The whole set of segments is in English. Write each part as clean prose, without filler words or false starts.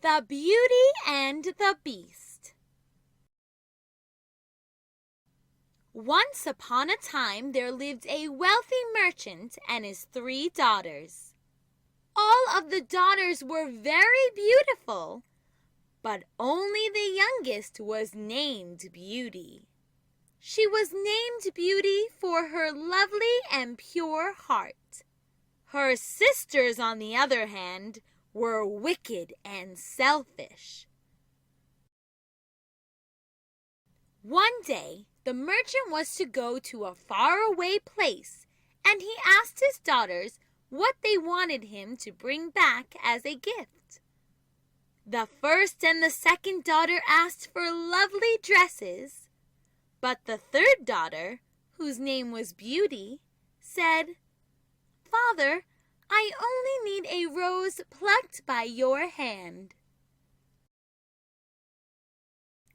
The Beauty and the Beast. Once upon a time there lived a wealthy merchant and his 3 daughters. All of the daughters were very beautiful, but only the youngest was named Beauty. She was named Beauty for her lovely and pure heart. Her sisters, on the other hand, were wicked and selfish. One day, the merchant was to go to a faraway place, and he asked his daughters what they wanted him to bring back as a gift. The first and the second daughter asked for lovely dresses, but the third daughter, whose name was Beauty, said, "Father, I only need a rose plucked by your hand."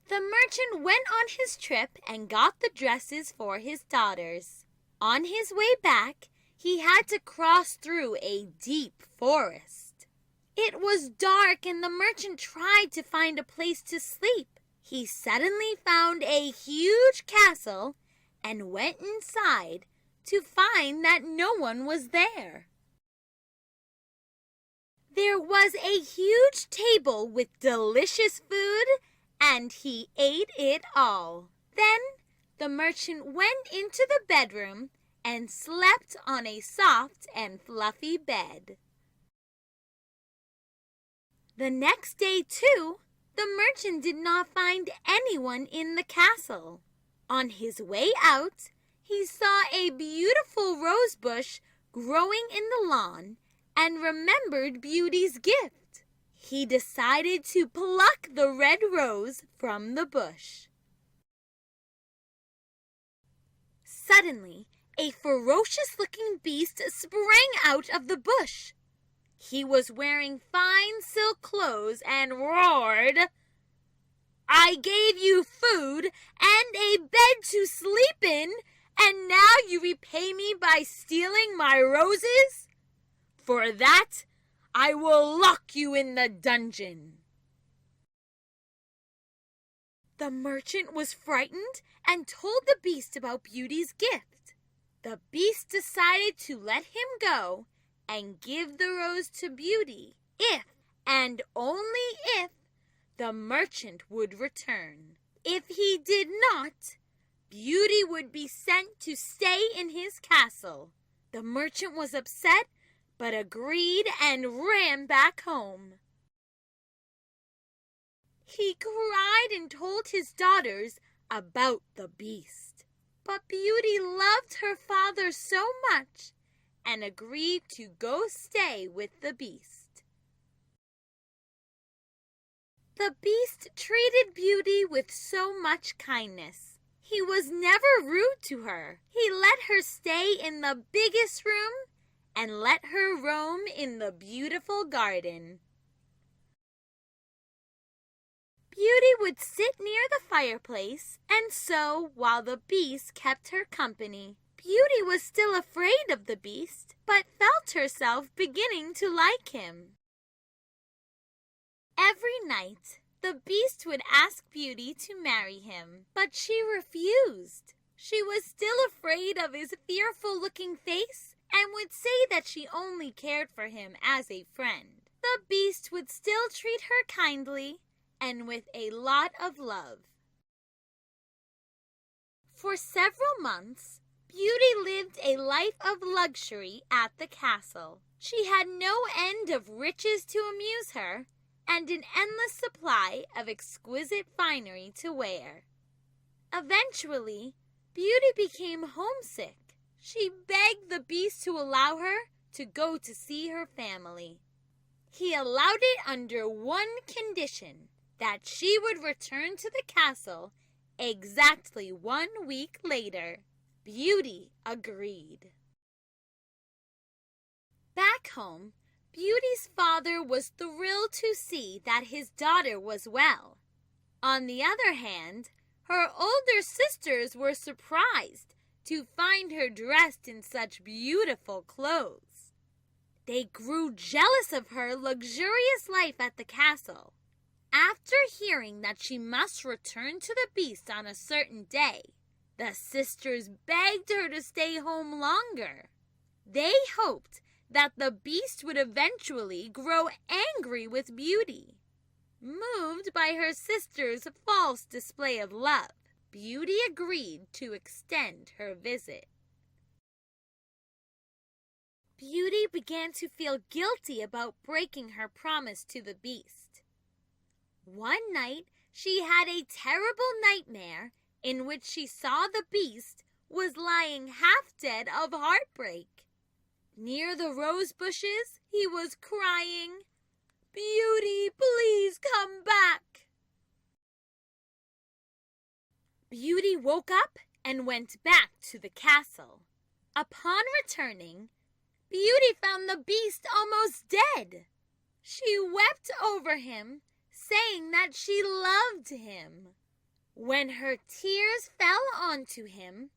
The merchant went on his trip and got the dresses for his daughters. On his way back, he had to cross through a deep forest. It was dark and the merchant tried to find a place to sleep. He suddenly found a huge castle and went inside to find that no one was there. There was a huge table with delicious food, and he ate it all. Then the merchant went into the bedroom and slept on a soft and fluffy bed. The next day, too, the merchant did not find anyone in the castle. On his way out, he saw a beautiful rose bush growing in the lawn and remembered Beauty's gift. He decided to pluck the red rose from the bush. Suddenly, a ferocious-looking beast sprang out of the bush. He was wearing fine silk clothes and roared, "I gave you food and a bed to sleep in, and now you repay me by stealing my roses? For that, I will lock you in the dungeon." The merchant was frightened and told the beast about Beauty's gift. The beast decided to let him go and give the rose to Beauty if, and only if, the merchant would return. If he did not, Beauty would be sent to stay in his castle. The merchant was upset, but agreed and ran back home. He cried and told his daughters about the beast. But Beauty loved her father so much and agreed to go stay with the beast. The beast treated Beauty with so much kindness. He was never rude to her. He let her stay in the biggest room and let her roam in the beautiful garden. Beauty would sit near the fireplace and sew while the beast kept her company. Beauty was still afraid of the beast, but felt herself beginning to like him. Every night, the beast would ask Beauty to marry him, but she refused. She was still afraid of his fearful-looking face and would say that she only cared for him as a friend. The beast would still treat her kindly and with a lot of love. For several months, Beauty lived a life of luxury at the castle. She had no end of riches to amuse her and an endless supply of exquisite finery to wear. Eventually, Beauty became homesick. She begged the beast to allow her to go to see her family. He allowed it under one condition, that she would return to the castle exactly 1 week later. Beauty agreed. Back home, Beauty's father was thrilled to see that his daughter was well. On the other hand, her older sisters were surprised to find her dressed in such beautiful clothes. They grew jealous of her luxurious life at the castle. After hearing that she must return to the Beast on a certain day, the sisters begged her to stay home longer. They hoped that the Beast would eventually grow angry with Beauty. Moved by her sister's false display of love, Beauty agreed to extend her visit. Beauty began to feel guilty about breaking her promise to the Beast. One night, she had a terrible nightmare in which she saw the Beast was lying half dead of heartbreak. Near the rose bushes, he was crying, "Beauty, please come back." Beauty woke up and went back to the castle. Upon returning, Beauty found the Beast almost dead. She wept over him, saying that she loved him. When her tears fell onto him,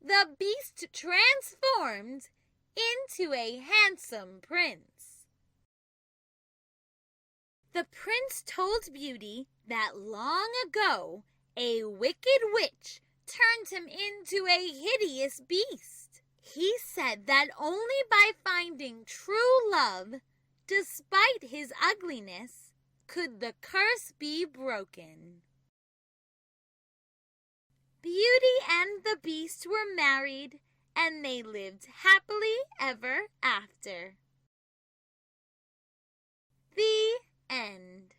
the Beast transformed into a handsome prince. The prince told Beauty that long ago a wicked witch turned him into a hideous beast. He said that only by finding true love, despite his ugliness, could the curse be broken. Beauty and the Beast were married, and they lived happily ever after. The end.